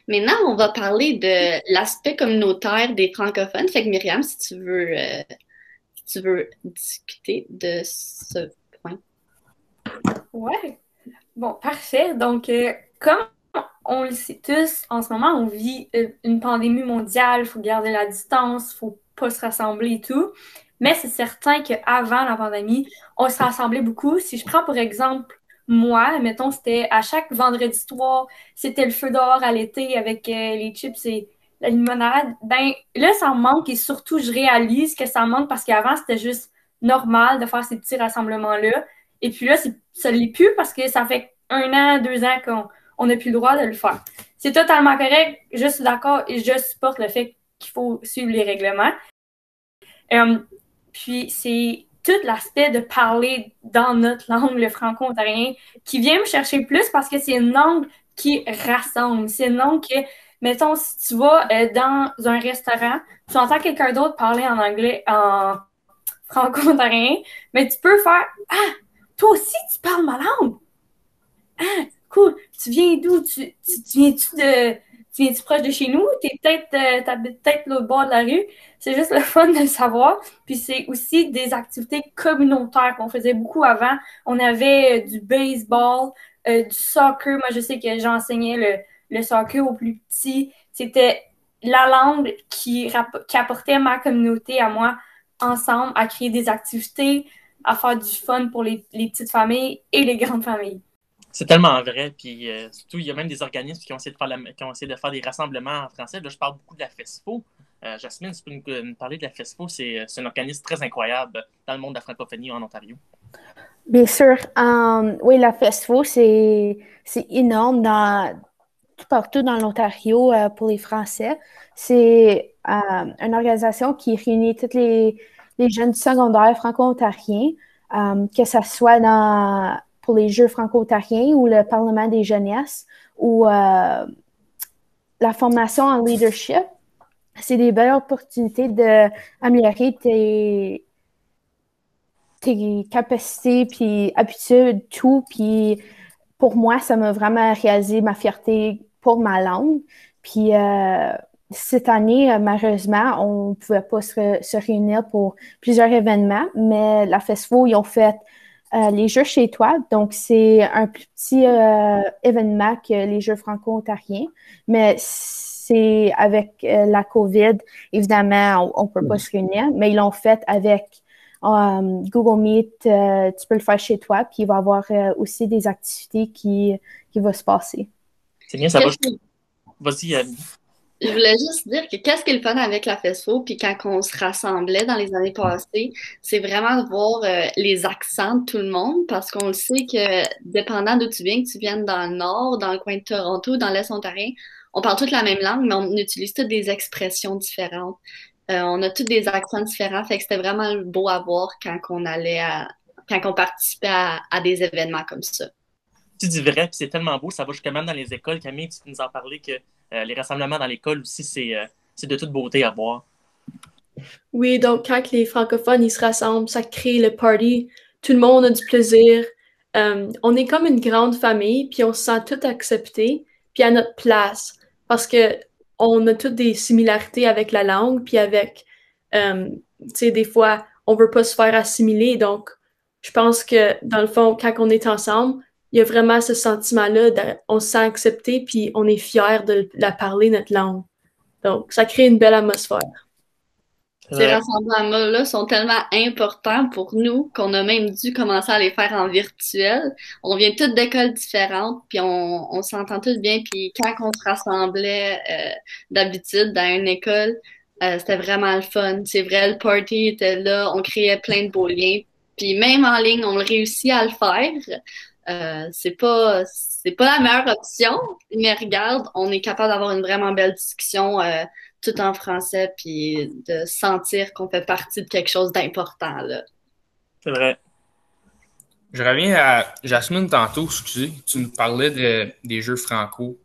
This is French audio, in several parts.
Maintenant, on va parler de l'aspect communautaire des francophones. Fait que Myriam, si tu veux discuter de ce point. Ouais, bon, parfait. Donc, comme on le sait tous, en ce moment, on vit une pandémie mondiale, il faut garder la distance, il faut pas se rassembler et tout. Mais c'est certain qu'avant la pandémie, on se rassemblait beaucoup. Si je prends pour exemple moi, mettons, c'était à chaque vendredi soir, c'était le feu dehors à l'été avec les chips et la limonade. Ben là, ça me manque et surtout, je réalise que ça me manque parce qu'avant, c'était juste normal de faire ces petits rassemblements-là. Et puis là, ça ne l'est plus parce que ça fait 1 an, 2 ans qu'on n'a plus le droit de le faire. C'est totalement correct. Je suis d'accord et je supporte le fait qu'il faut suivre les règlements. Euh, Puis c'est tout l'aspect de parler dans notre langue, le franco-ontarien, qui vient me chercher plus parce que c'est une langue qui rassemble. C'est une langue que, mettons, si tu vas dans un restaurant, tu entends quelqu'un d'autre parler en anglais, en franco-ontarien, mais tu peux faire Ah, toi aussi, tu parles ma langue. Ah, cool. Tu viens d'où? Tu viens-tu de. Tu viens-tu proche de chez nous? T'habites peut-être l'autre bord de la rue. C'est juste le fun de le savoir. Puis c'est aussi des activités communautaires qu'on faisait beaucoup avant. On avait du baseball, du soccer. Moi, je sais que j'enseignais le soccer aux plus petits. C'était la langue qui apportait ma communauté à moi ensemble à créer des activités, à faire du fun pour les petites familles et les grandes familles. C'est tellement vrai. Puis surtout, il y a même des organismes qui ont essayé de faire, qui ont essayé de faire des rassemblements en français. Là, je parle beaucoup de la FESFO. Jasmine, tu peux nous parler de la FESFO? C'est un organisme très incroyable dans le monde de la francophonie en Ontario. Bien sûr. Oui, la FESFO, c'est énorme tout partout dans l'Ontario pour les Français. C'est une organisation qui réunit tous les jeunes du secondaire franco-ontariens, que ce soit pour les Jeux franco-ontariens ou le Parlement des jeunesses ou la formation en leadership. C'est des belles opportunités d'améliorer tes capacités, puis habitudes, tout. Puis pour moi, ça m'a vraiment réalisé ma fierté pour ma langue. Puis cette année, malheureusement, on ne pouvait pas se réunir pour plusieurs événements, mais la FESFO, ils ont fait les Jeux chez toi. Donc, c'est un plus petit événement que les Jeux franco-ontariens, mais c'est avec la COVID, évidemment, on ne peut pas se réunir, mais ils l'ont fait avec Google Meet, tu peux le faire chez toi, puis il va y avoir aussi des activités qui vont se passer. C'est bien, ça va. Qu'est-ce que Vas-y, Annie. Je voulais juste dire que qu'est-ce qui est le fun avec la FESFO, puis quand on se rassemblait dans les années passées, c'est vraiment de voir les accents de tout le monde, parce qu'on le sait que dépendant d'où tu viens, que tu viennes dans le nord, dans le coin de Toronto, dans l'Est ontarien, on parle toutes la même langue, mais on utilise toutes des expressions différentes. On a tous des accents différents, fait que c'était vraiment beau à voir quand on participait à des événements comme ça. Tu dis vrai, puis c'est tellement beau, ça va jusqu'à même dans les écoles. Camille, tu nous en parlais que les rassemblements dans l'école aussi, c'est de toute beauté à voir. Oui, donc quand les francophones ils se rassemblent, ça crée le party. Tout le monde a du plaisir. On est comme une grande famille, puis on se sent tout accepté, puis à notre place, parce que on a toutes des similarités avec la langue, puis avec, tu sais, des fois, on veut pas se faire assimiler. Donc, je pense que dans le fond, quand on est ensemble, il y a vraiment ce sentiment-là, on se sent accepté, puis on est fier de la parler, notre langue. Donc, ça crée une belle atmosphère. C'est Ces vrai. rassemblements-là sont tellement importants pour nous qu'on a même dû commencer à les faire en virtuel. On vient toutes d'écoles différentes, puis on s'entend toutes bien. Puis quand on se rassemblait d'habitude dans une école, c'était vraiment le fun. C'est vrai, le party était là, on créait plein de beaux liens. Puis même en ligne, on réussit à le faire. C'est pas la meilleure option, mais regarde, on est capable d'avoir une vraiment belle discussion tout en français, puis de sentir qu'on fait partie de quelque chose d'important, là. C'est vrai. Je reviens à Jasmine tantôt, excusez. Tu nous parlais des jeux franco.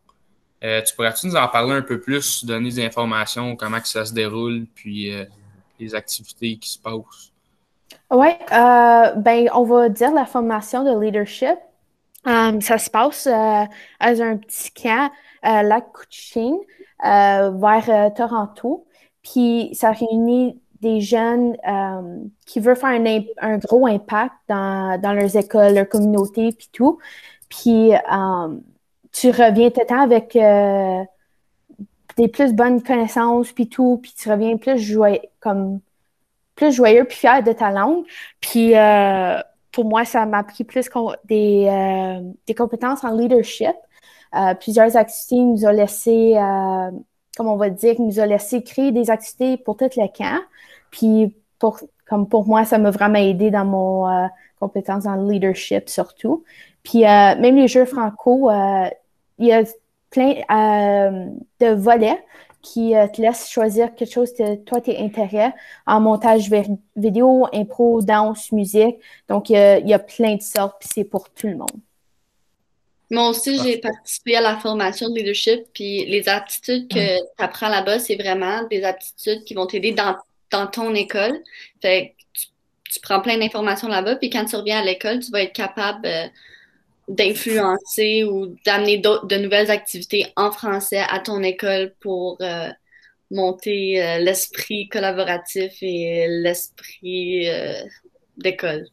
Tu pourrais-tu nous en parler un peu plus, donner des informations, comment que ça se déroule, puis les activités qui se passent? Oui, ben, on va dire la formation de leadership. Ça se passe à un petit camp lac Couchiching vers Toronto. Puis ça réunit des jeunes qui veulent faire un gros impact dans leurs écoles, leur communauté, puis tout. Puis tu reviens tout le temps avec des plus bonnes connaissances, puis tout. Puis tu reviens plus joyeux puis fier de ta langue. Puis pour moi, ça m'a appris plus des compétences en leadership. Plusieurs activités nous ont laissé, comme on va dire, nous ont laissé créer des activités pour tout le camp. Puis pour moi, ça m'a vraiment aidé dans mon compétence en leadership surtout. Puis même les jeux franco, il y a plein de volets qui te laissent choisir quelque chose de toi, tes intérêts en montage vidéo, impro, danse, musique. Donc, il y a plein de sortes, puis c'est pour tout le monde. Moi aussi, j'ai participé à la formation de leadership, puis les aptitudes que tu apprends là-bas, c'est vraiment des aptitudes qui vont t'aider dans ton école. Fait que tu prends plein d'informations là-bas, puis quand tu reviens à l'école, tu vas être capable d'influencer ou d'amener de nouvelles activités en français à ton école pour monter l'esprit collaboratif et l'esprit d'école.